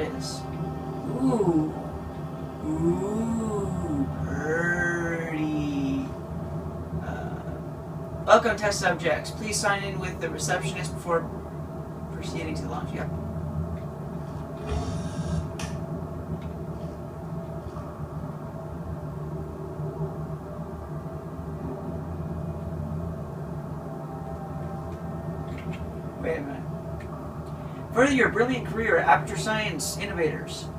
is. Ooh. Ooh, pretty. Welcome, test subjects. Please sign in with the receptionist before proceeding to the launch. Yep. Wait a minute. Further your brilliant career at Aperture Science Innovators,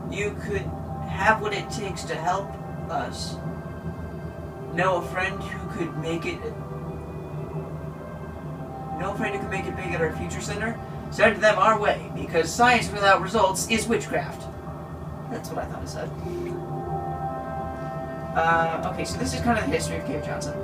you could have what it takes to help us. Know a friend who could make it. Know a friend who could make it big at our future center? Send them our way, because science without results is witchcraft. That's what I thought it said. Okay, so this is kind of the history of Cave Johnson.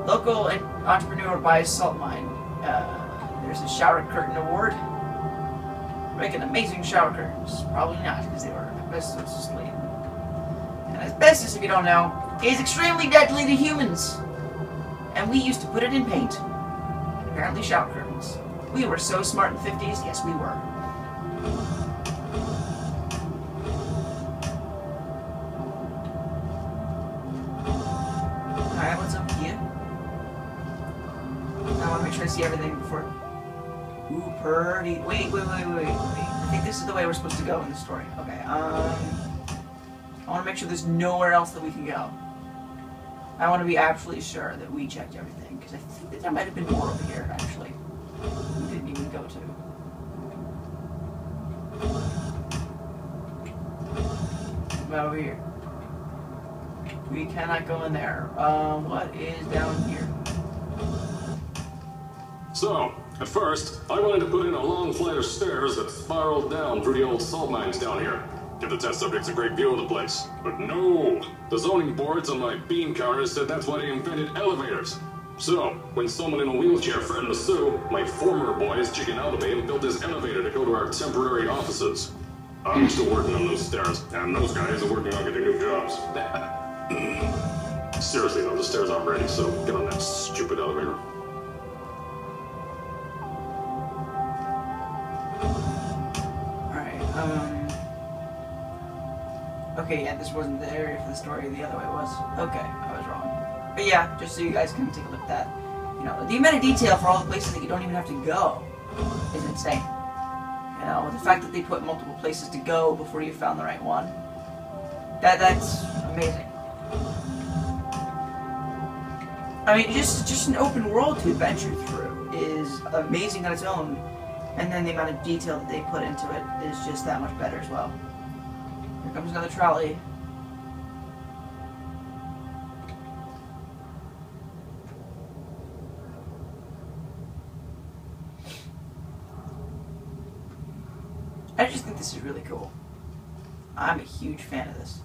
Local entrepreneur buys salt mine. There's a shower curtain award. Making amazing shower curtains. Probably not, because they were asbestos laden. And asbestos, if you don't know, is extremely deadly to humans. And we used to put it in paint. Apparently shower curtains. We were so smart in the 50s. Yes, we were. Alright, what's up here? I want to make sure I see everything before... Ooh, pretty... Wait. I think this is the way we're supposed to go in the story. Okay, I want to make sure there's nowhere else that we can go. I want to be absolutely sure that we checked everything, because I think that there might have been more over here, actually. We didn't even go to. What about over here? We cannot go in there. What is down here? So, at first, I wanted to put in a long flight of stairs that spiraled down through the old salt mines down here. Give the test subjects a great view of the place. But no! The zoning boards on my bean counters said that's why they invented elevators. So, when someone in a wheelchair threatened to sue, my former boys chickened out of me and built this elevator to go to our temporary offices. I'm still working on those stairs, and those guys are working on getting new jobs. Seriously though, the stairs aren't ready, so get on that stupid elevator. Okay, yeah, this wasn't the area for the story, the other way was. Okay, I was wrong. But yeah, just so you guys can take a look at that. You know, the amount of detail for all the places that you don't even have to go is insane. You know, the fact that they put multiple places to go before you found the right one. That's amazing. I mean, just an open world to adventure through is amazing on its own. And then the amount of detail that they put into it is just that much better as well. Here comes another trolley. I just think this is really cool. I'm a huge fan of this.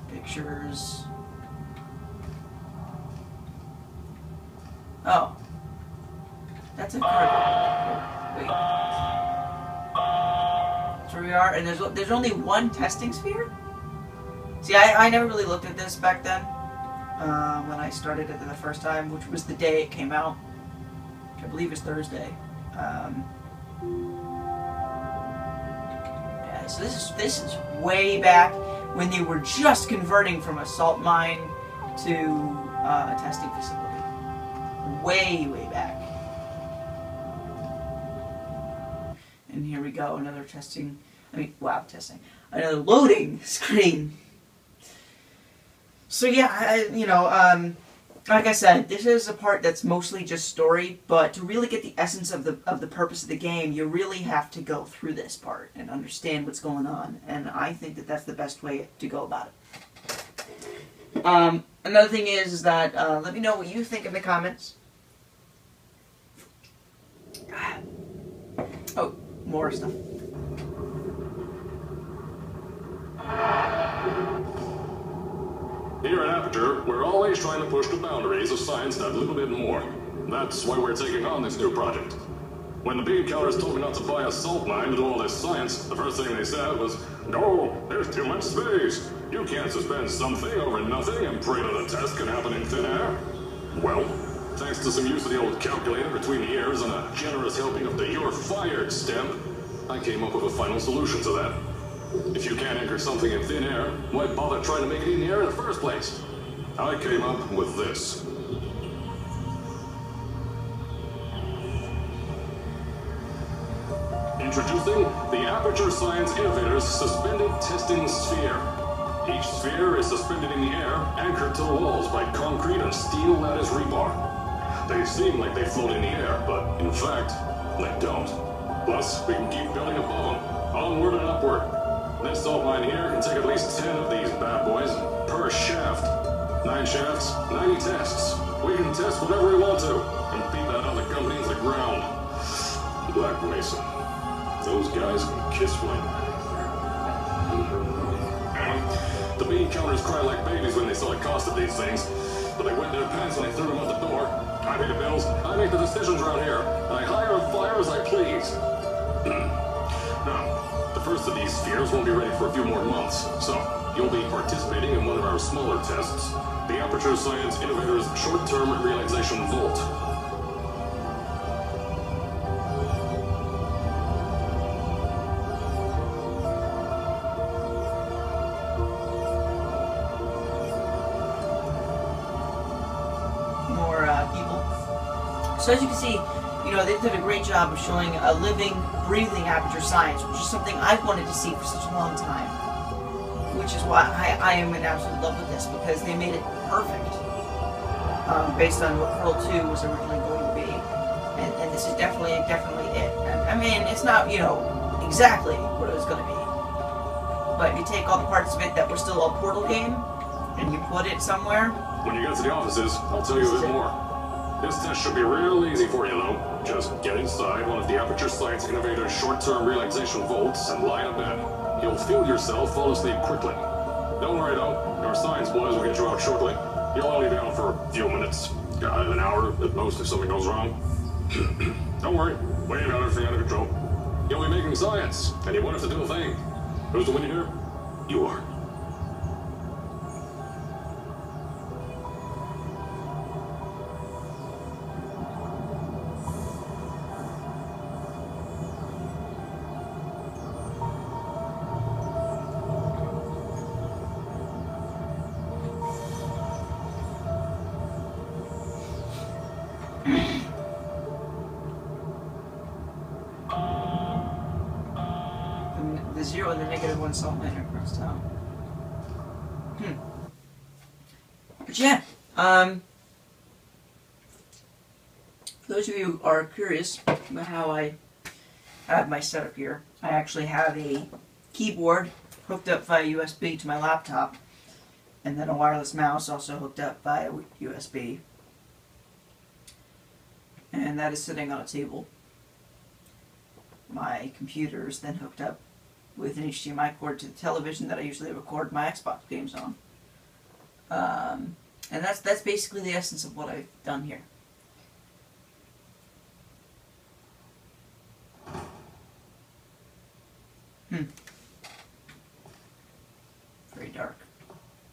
Pictures. Oh. That's a card. Wait. That's where we are, and there's only one testing sphere? See, I never really looked at this back then, when I started it the first time, which was the day it came out, which I believe is Thursday. Yeah, so this is way back when they were just converting from a salt mine to a testing facility. Way back. And here we go, another testing, another loading screen. So yeah, like I said, this is a part that's mostly just story, but to really get the essence of the purpose of the game, you really have to go through this part and understand what's going on, and I think that that's the best way to go about it. Another thing is that, let me know what you think in the comments. Oh, more stuff. Here at Aperture, we're always trying to push the boundaries of science that little bit more. That's why we're taking on this new project. When the bean counters told me not to buy a salt mine to do all this science, the first thing they said was, "No, there's too much space. You can't suspend something over nothing and pray that a test can happen in thin air." Well, Thanks to some use of the old calculator between the ears and a generous helping of the "you're fired" stamp, I came up with a final solution to that. If you can't anchor something in thin air, why bother trying to make it in the air in the first place? I came up with this. Introducing the Aperture Science Innovators Suspended Testing Sphere. Each sphere is suspended in the air, anchored to the walls by concrete and steel lattice rebar. They seem like they float in the air, but in fact, they don't. Plus, we can keep building above them, onward and upward. This salt mine here can take at least 10 of these bad boys per shaft. 9 shafts, 90 tests. We can test whatever we want to, and beat that other company into the ground. Black Mesa. Those guys can kiss flame. The bean counters cry like babies when they saw the cost of these things, but they wet their pants when they threw them out the door. I pay the bills, I make the decisions around here, and I hire and fire as I please. Now, the first of these spheres won't be ready for a few more months, so you'll be participating in one of our smaller tests, the Aperture Science Innovators Short-Term Realization Vault. So as you can see, you know, they did a great job of showing a living, breathing Aperture Science, which is something I've wanted to see for such a long time. Which is why I am in absolute love with this, because they made it perfect. Based on what Pearl 2 was originally going to be. And this is definitely it. I mean, it's not, you know, exactly what it was going to be. But you take all the parts of it that were still a Portal game, and you put it somewhere. When you get to the offices, I'll tell you a bit more. This test should be real easy for you, though. Just get inside one of the Aperture Science Innovators Short-Term Relaxation Vaults and lie in bed. You'll feel yourself fall asleep quickly. Don't worry, though. Our science boys will get you out shortly. You'll only be out for a few minutes. An hour at most if something goes wrong. Don't worry. We ain't got everything under control. You'll be making science, and you won't have to do a thing. Who's the winner here? You are. The 0 and the -1 salt mine across town. But yeah, for those of you who are curious about how I have my setup here, I actually have a keyboard hooked up via USB to my laptop, and then a wireless mouse also hooked up via USB. And that is sitting on a table. My computer is then hooked up with an HDMI cord to the television that I usually record my Xbox games on. And that's basically the essence of what I've done here. Very dark.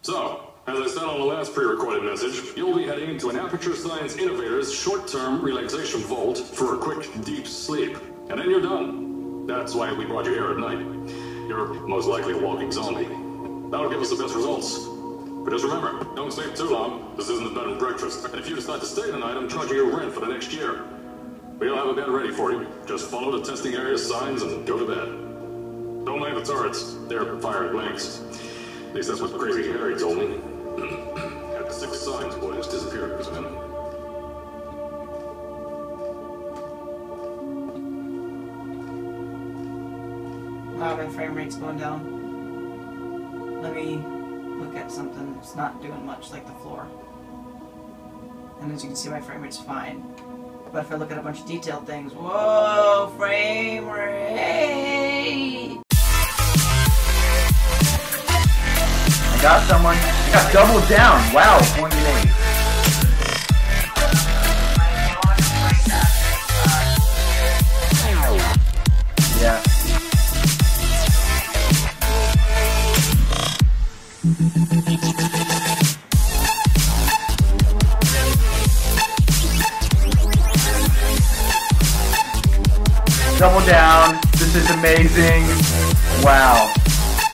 So, as I said on the last pre-recorded message, you'll be heading into an Aperture Science Innovators Short-Term Relaxation Vault for a quick, deep sleep. And then you're done. That's why we brought you here at night. You're most likely a walking zombie. That'll give us the best results. But just remember, don't sleep too long. This isn't a bed and breakfast. And if you decide to stay tonight, I'm charging you rent for the next year. We'll have a bed ready for you. Just follow the testing area signs and go to bed. Don't mind the turrets. They're fire at blanks. At least that's what Crazy Harry told me. Had the 6 signs boy just disappeared because of him. Wow, my frame rate's going down. Let me look at something that's not doing much, like the floor. And as you can see, my frame rate's fine. But if I look at a bunch of detailed things, whoa, frame rate! I got someone. I got doubled down. Wow, 0.8. Yeah. Double down. This is amazing. Wow.